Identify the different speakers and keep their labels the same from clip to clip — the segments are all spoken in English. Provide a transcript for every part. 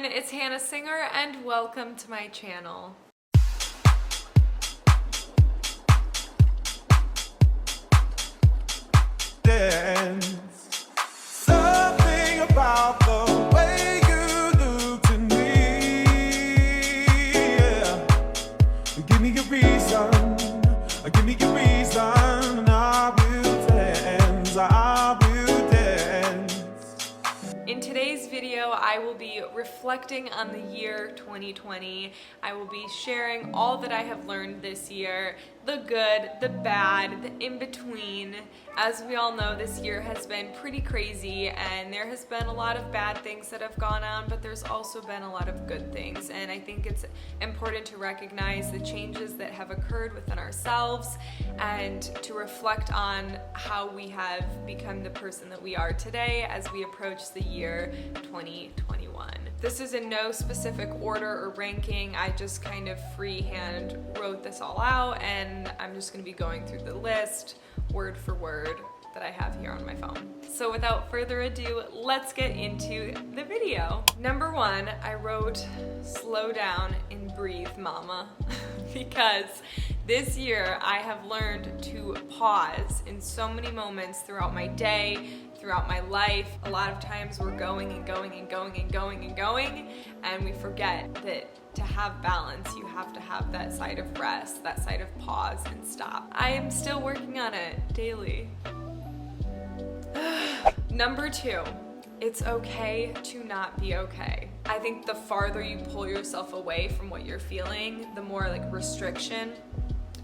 Speaker 1: everyone, it's Hannah Singer and welcome to my channel.
Speaker 2: Dance. Something about the way you look to me, yeah. Give me a reason, give me a reason, and I will dance, I will dance.
Speaker 1: In today's video, I will be reflecting on the year 2020. I will be sharing all that I have learned this year, the good, the bad, the in-between. As we all know, this year has been pretty crazy and there has been a lot of bad things that have gone on, but there's also been a lot of good things. And I think it's important to recognize the changes that have occurred within ourselves and to reflect on how we have become the person that we are today as we approach the year 2021. This is in no specific order or ranking. I just kind of freehand wrote this all out and I'm just gonna be going through the list word for word that I have here on my phone. So without further ado, let's get into the video. Number one, I wrote slow down and breathe, mama, because this year I have learned to pause in so many moments throughout my day, throughout my life. A lot of times we're going and going and going and going and going, and we forget that to have balance, you have to have that side of rest, that side of pause and stop. I am still working on it daily. Number two, it's okay to not be okay. I think the farther you pull yourself away from what you're feeling, the more like restriction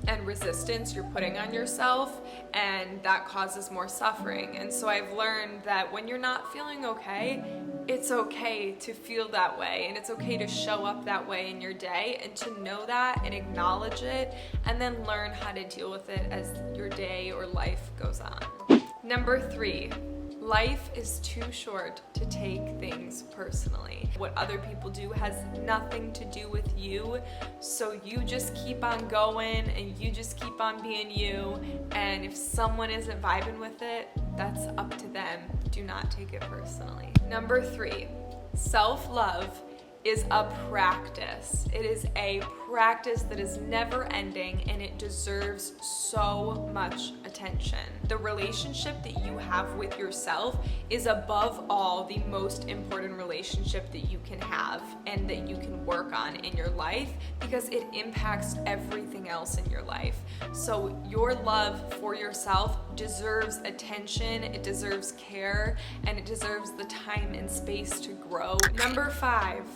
Speaker 1: and resistance you're putting on yourself, and that causes more suffering. And so I've learned that when you're not feeling okay, it's okay to feel that way, and it's okay to show up that way in your day, and to know that and acknowledge it, and then learn how to deal with it as your day or life goes on. Number three, life is too short to take things personally. What other people do has nothing to do with you, so you just keep on going and you just keep on being you, and if someone isn't vibing with it, that's up to them. Do not take it personally. Number three, self-love is a practice. It is a practice that is never ending and it deserves so much attention. The relationship that you have with yourself is above all the most important relationship that you can have and that you can work on in your life, because it impacts everything else in your life. So your love for yourself deserves attention, it deserves care, and it deserves the time and space to grow. Number five,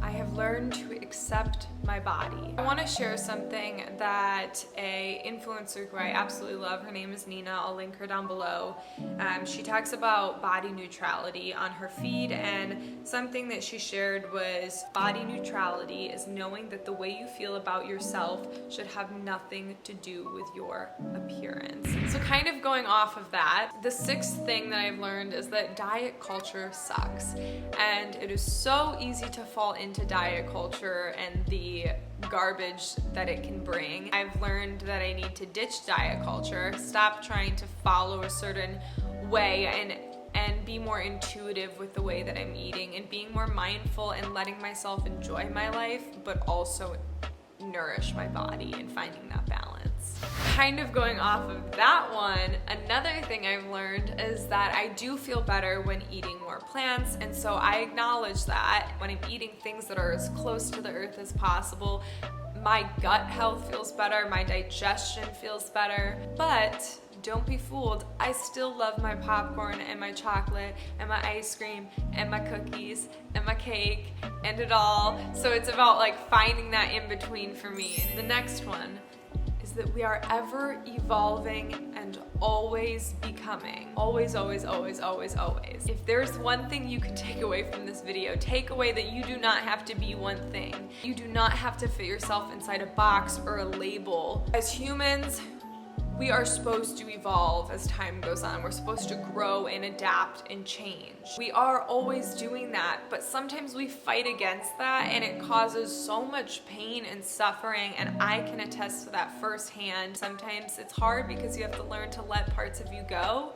Speaker 1: I have learned to accept my body. I want to share something that a influencer who I absolutely love, her name is Nina, I'll link her down below. She talks about body neutrality on her feed, and something that she shared was body neutrality is knowing that the way you feel about yourself should have nothing to do with your appearance. So kind of going off of that, the sixth thing that I've learned is that diet culture sucks, and it is so easy to fall into diet culture and the garbage that it can bring. I've learned that I need to ditch diet culture, stop trying to follow a certain way, and be more intuitive with the way that I'm eating, and being more mindful and letting myself enjoy my life, but also nourish my body and finding that balance. Kind of going off of that one, another thing I've learned is that I do feel better when eating more plants, and so I acknowledge that when I'm eating things that are as close to the earth as possible, my gut health feels better, my digestion feels better. But don't be fooled, I still love my popcorn and my chocolate and my ice cream and my cookies and my cake and it all. So it's about like finding that in between for me. The next one is that we are ever evolving and always becoming. Always, always, always, always, always. If there's one thing you can take away from this video, take away that you do not have to be one thing. You do not have to fit yourself inside a box or a label. As humans, we are supposed to evolve as time goes on. We're supposed to grow and adapt and change. We are always doing that, but sometimes we fight against that and it causes so much pain and suffering, and I can attest to that firsthand. Sometimes it's hard because you have to learn to let parts of you go,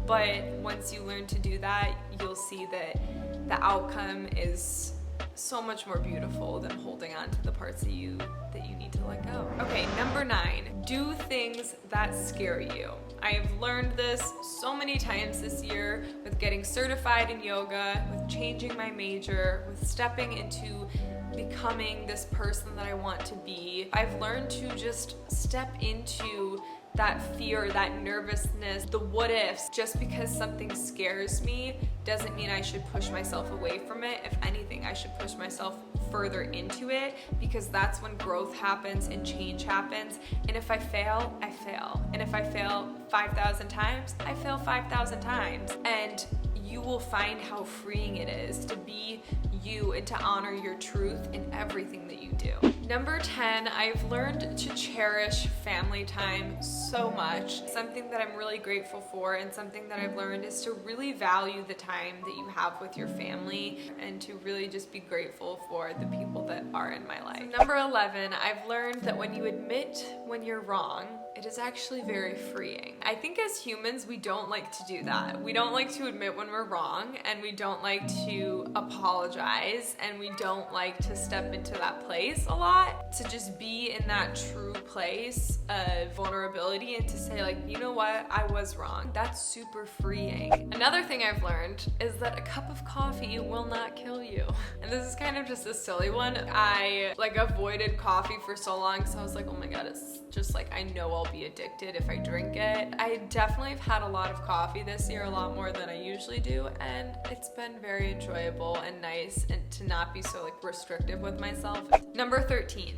Speaker 1: but once you learn to do that, you'll see that the outcome is so much more beautiful than holding on to the parts that you need to let go. Okay, number 9, do things that scare you. I have learned this so many times this year with getting certified in yoga, with changing my major, with stepping into becoming this person that I want to be. I've learned to just step into that fear, that nervousness, the what ifs. Just because something scares me doesn't mean I should push myself away from it. If anything, I should push myself further into it, because that's when growth happens and change happens. And if I fail, I fail. And if I fail 5,000 times, I fail 5,000 times. And you will find how freeing it is to be you and to honor your truth in everything that you do. Number 10, I've learned to cherish family time so much. Something that I'm really grateful for and something that I've learned is to really value the time that you have with your family and to really just be grateful for the people that are in my life. Number 11, I've learned that when you admit when you're wrong, it is actually very freeing. I think as humans, we don't like to do that. We don't like to admit when we're wrong, and we don't like to apologize, and we don't like to step into that place a lot, to just be in that true place of vulnerability and to say like, you know what, I was wrong. That's super freeing. Another thing I've learned is that a cup of coffee will not kill you. And this is kind of just a silly one. I avoided coffee for so long, so I was like, oh my God, it's just like, I know I'll be addicted if I drink it. I definitely have had a lot of coffee this year, a lot more than I usually do, and it's been very enjoyable and nice, and to not be so restrictive with myself. Number 13,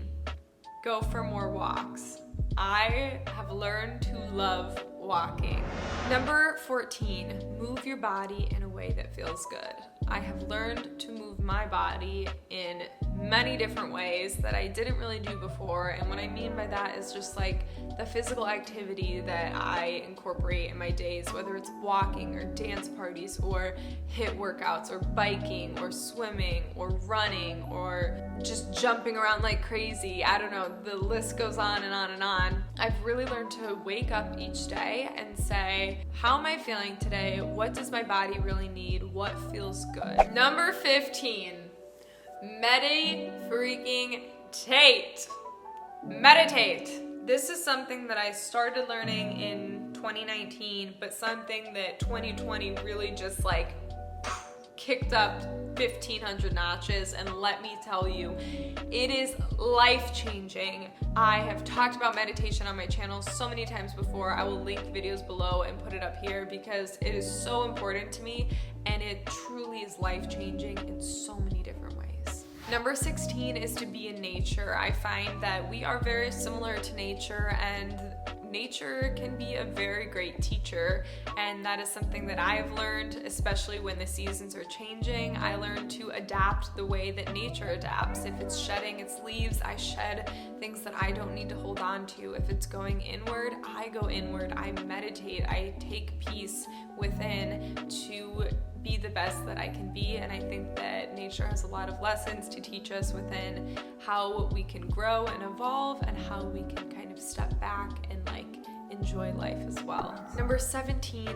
Speaker 1: go for more walks. I have learned to love walking. Number 14, move your body in a way that feels good. I have learned to move my body in many different ways that I didn't really do before, and what I mean by that is just like the physical activity that I incorporate in my days, whether it's walking or dance parties or HIIT workouts or biking or swimming or running or just jumping around like crazy. I don't know, the list goes on and on and on. I've really learned to wake up each day and say, how am I feeling today? What does my body really need? What feels good? Number 15, meditate. This is something that I started learning in 2019, but something that 2020 really just kicked up 1,500 notches, and let me tell you, it is life-changing. I have talked about meditation on my channel so many times before. I will link videos below and put it up here because it is so important to me, and it truly is life-changing in so many different ways. Number 16 is to be in nature. I find that we are very similar to nature, and nature can be a very great teacher, and that is something that I've learned, especially when the seasons are changing. I learned to adapt the way that nature adapts. If it's shedding its leaves, I shed things that I don't need to hold on to. If it's going inward, I go inward. I meditate. I take peace within to be the best that I can be, and I think that nature has a lot of lessons to teach us within how we can grow and evolve, and how we can kind of step back and enjoy life as well. Number 17,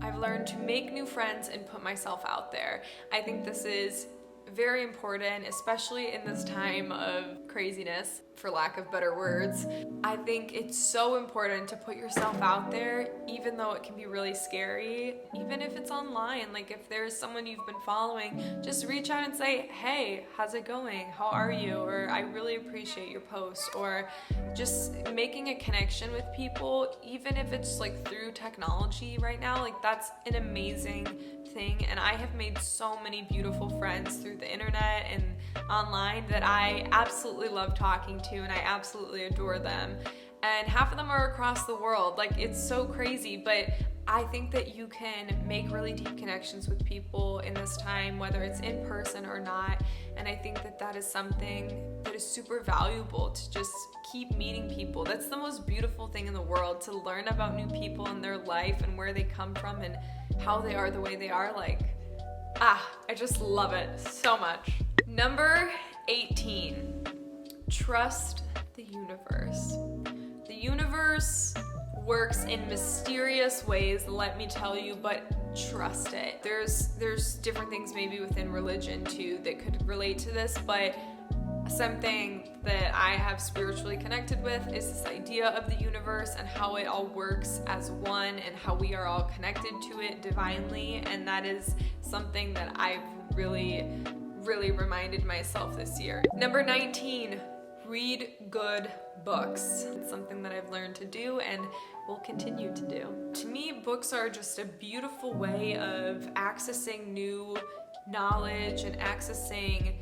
Speaker 1: I've learned to make new friends and put myself out there. I think this is very important, especially in this time of craziness, for lack of better words. I think it's so important to put yourself out there, even though it can be really scary, even if it's online. If there's someone you've been following, just reach out and say, hey, how's it going? How are you? Or I really appreciate your post. Or just making a connection with people, even if it's through technology right now, that's an amazing thing. And I have made so many beautiful friends through the internet and online that I absolutely love talking to, and I absolutely adore them. And half of them are across the world. It's so crazy, but I think that you can make really deep connections with people in this time, whether it's in person or not. And I think that that is something that is super valuable, to just keep meeting people. That's the most beautiful thing in the world, to learn about new people and their life and where they come from and how they are the way they are. I just love it so much. Number 18, trust the universe. The universe works in mysterious ways, let me tell you, but trust it. There's different things maybe within religion too that could relate to this, but something that I have spiritually connected with is this idea of the universe and how it all works as one and how we are all connected to it divinely, and that is something that I've really reminded myself this year. Number 19, read good books. It's something that I've learned to do and will continue to do. To me, books are just a beautiful way of accessing new knowledge and accessing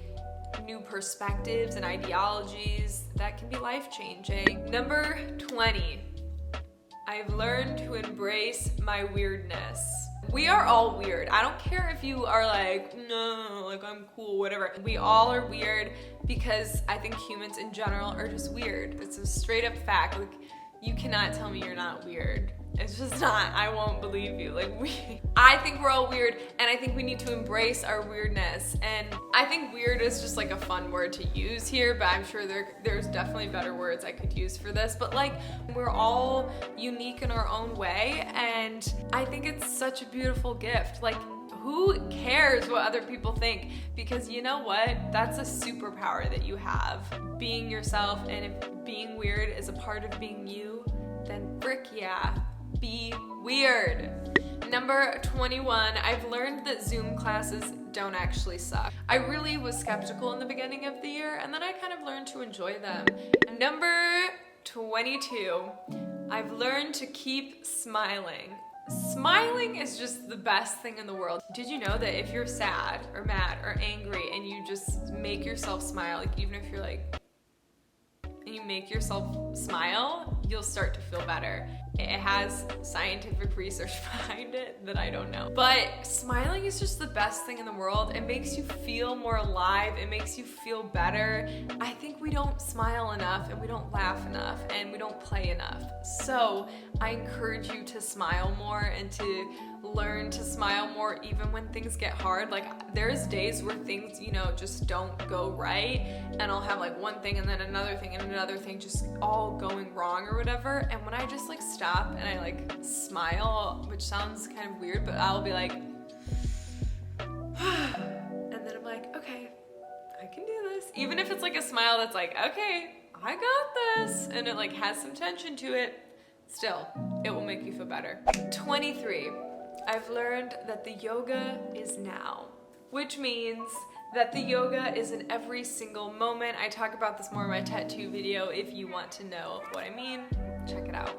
Speaker 1: new perspectives and ideologies that can be life-changing. Number 20, I've learned to embrace my weirdness. We are all weird. I don't care if you are like, no, like I'm cool, whatever. We all are weird because I think humans in general are just weird. It's a straight up fact. Like, you cannot tell me you're not weird. It's just not. I won't believe you. I think we're all weird, and I think we need to embrace our weirdness. And I think weird is just like a fun word to use here, but I'm sure there's definitely better words I could use for this. But like, we're all unique in our own way, and I think it's such a beautiful gift. Like, who cares what other people think? Because you know what? That's a superpower that you have. Being yourself, and if being weird is a part of being you, then frick yeah. Be weird. Number 21, I've learned that Zoom classes don't actually suck. I really was skeptical in the beginning of the year, and then I kind of learned to enjoy them. Number 22, I've learned to keep smiling. Smiling is just the best thing in the world. Did you know that if you're sad or mad or angry and you just make yourself smile, like even if you're like, and you make yourself smile, you'll start to feel better. It has scientific research behind it that I don't know. But smiling is just the best thing in the world. It makes you feel more alive. It makes you feel better. I think we don't smile enough, and we don't laugh enough, and we don't play enough. So I encourage you to smile more and to learn to smile more even when things get hard. Like, there's days where things, just don't go right, and I'll have like one thing and then another thing and another thing just all going wrong or whatever. And when I just like stop and I like smile, which sounds kind of weird, but I'll be like, and then I'm like, okay, I can do this. Even if it's like a smile that's like, okay, I got this, and it like has some tension to it, still, it will make you feel better. 23, I've learned that the yoga is now, which means that the yoga is in every single moment. I talk about this more in my tattoo video. If you want to know what I mean, check it out.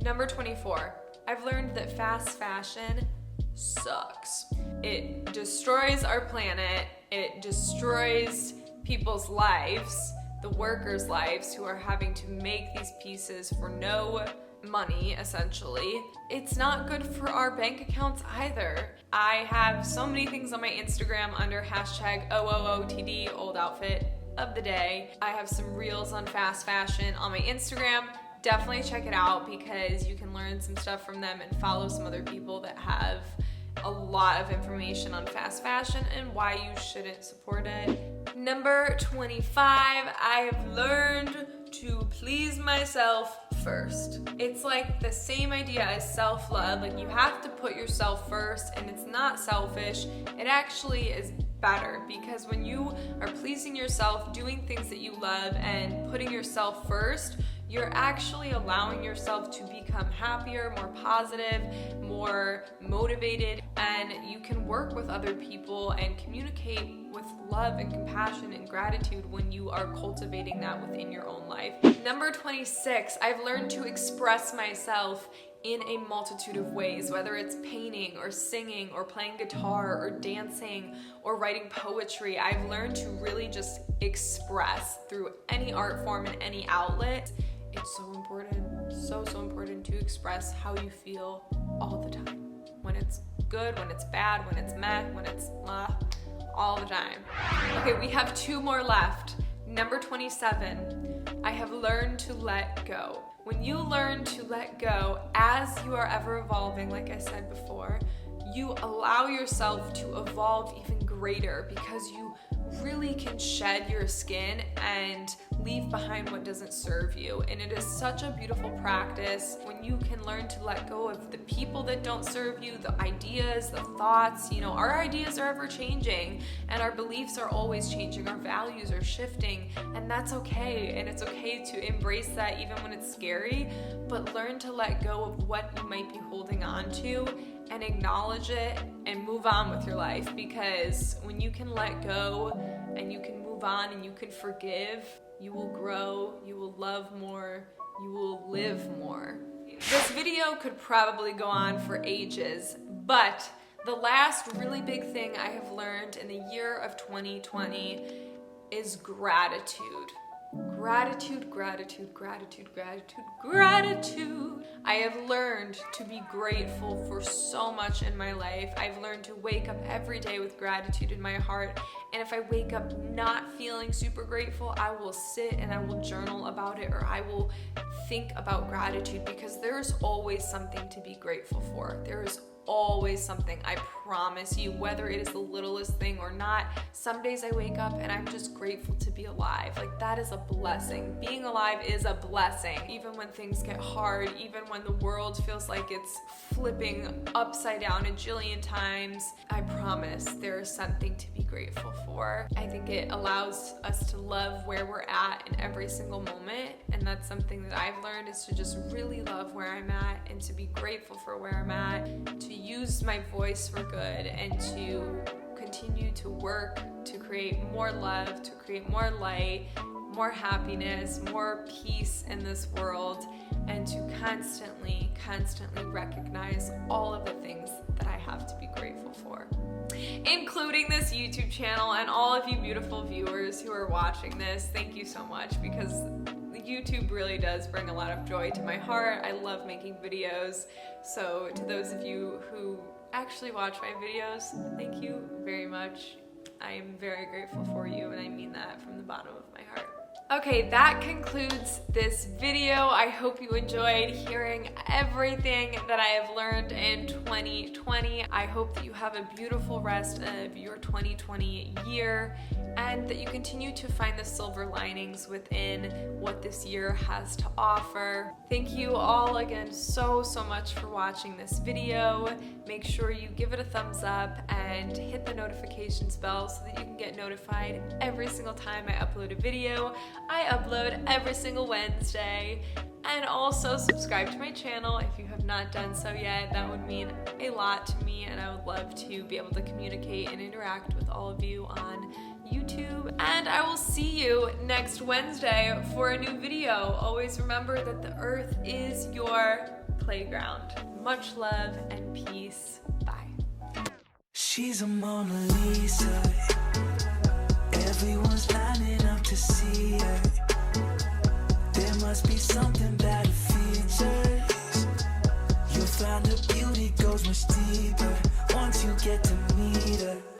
Speaker 1: Number 24, I've learned that fast fashion sucks. It destroys our planet. It destroys people's lives, the workers' lives who are having to make these pieces for no money, essentially. It's not good for our bank accounts either. I have so many things on my Instagram under hashtag OOOTD, old outfit of the day. I have some reels on fast fashion on my Instagram. Definitely check it out because you can learn some stuff from them and follow some other people that have a lot of information on fast fashion and why you shouldn't support it. Number 25, I've learned to please myself first. It's like the same idea as self-love. Like, you have to put yourself first, and it's not selfish. It actually is better, because when you are pleasing yourself, doing things that you love and putting yourself first, you're actually allowing yourself to become happier, more positive, more motivated, and you can work with other people and communicate with love and compassion and gratitude when you are cultivating that within your own life. Number 26, I've learned to express myself in a multitude of ways, whether it's painting or singing or playing guitar or dancing or writing poetry. I've learned to really just express through any art form and any outlet. It's so important, so important to express how you feel all the time. When it's good, when it's bad, when it's meh, when it's all the time. Okay, we have 2 more left. Number 27, I have learned to let go. When you learn to let go, as you are ever evolving, like I said before, you allow yourself to evolve even greater because you really can shed your skin and leave behind what doesn't serve you. And it is such a beautiful practice when you can learn to let go of the people that don't serve you, the ideas, the thoughts. You know, our ideas are ever changing and our beliefs are always changing. Our values are shifting, and that's okay. And it's okay to embrace that even when it's scary, but learn to let go of what you might be holding on to and acknowledge it and move on with your life. Because when you can let go and you can move on and you can forgive, you will grow, you will love more, you will live more. This video could probably go on for ages, but the last really big thing I have learned in the year of 2020 is gratitude. Gratitude, gratitude, gratitude, gratitude, gratitude. I have learned to be grateful for so much in my life. I've learned to wake up every day with gratitude in my heart. And if I wake up not feeling super grateful, I will sit and I will journal about it, or I will think about gratitude, because there is always something to be grateful for. There is always something, I promise you, whether it is the littlest thing or not. Some days I wake up and I'm just grateful to be alive. Like, that is a blessing. Being alive is a blessing. Even when things get hard, even when the world feels like it's flipping upside down a jillion times, I promise there is something to be grateful for. I think it allows us to love where we're at in every single moment, and that's something that I've learned, is to just really love where I'm at and to be grateful for where I'm at, to use my voice for good, and to continue to work to create more love, to create more light, more happiness, more peace in this world, and to constantly recognize all of the things that I have to be grateful for, including this YouTube channel and all of you beautiful viewers who are watching this. Thank you so much, because YouTube really does bring a lot of joy to my heart. I love making videos. So to those of you who actually watch my videos, thank you very much. I am very grateful for you, and I mean that from the bottom of my heart. Okay, that concludes this video. I hope you enjoyed hearing everything that I have learned in 2020. I hope that you have a beautiful rest of your 2020 year, and that you continue to find the silver linings within what this year has to offer. Thank you all again so much for watching this video. Make sure you give it a thumbs up and hit the notifications bell so that you can get notified every single time I upload a video. I upload every single Wednesday. And also subscribe to my channel if you have not done so yet. That would mean a lot to me, and I would love to be able to communicate and interact with all of you on YouTube. And I will see you next Wednesday for a new video. Always remember that the earth is your playground. Much love and peace. Bye.
Speaker 3: She's a Mona Lisa. Everyone's lining up to see her. There must be something about her features. You'll find her beauty goes much deeper once you get to meet her.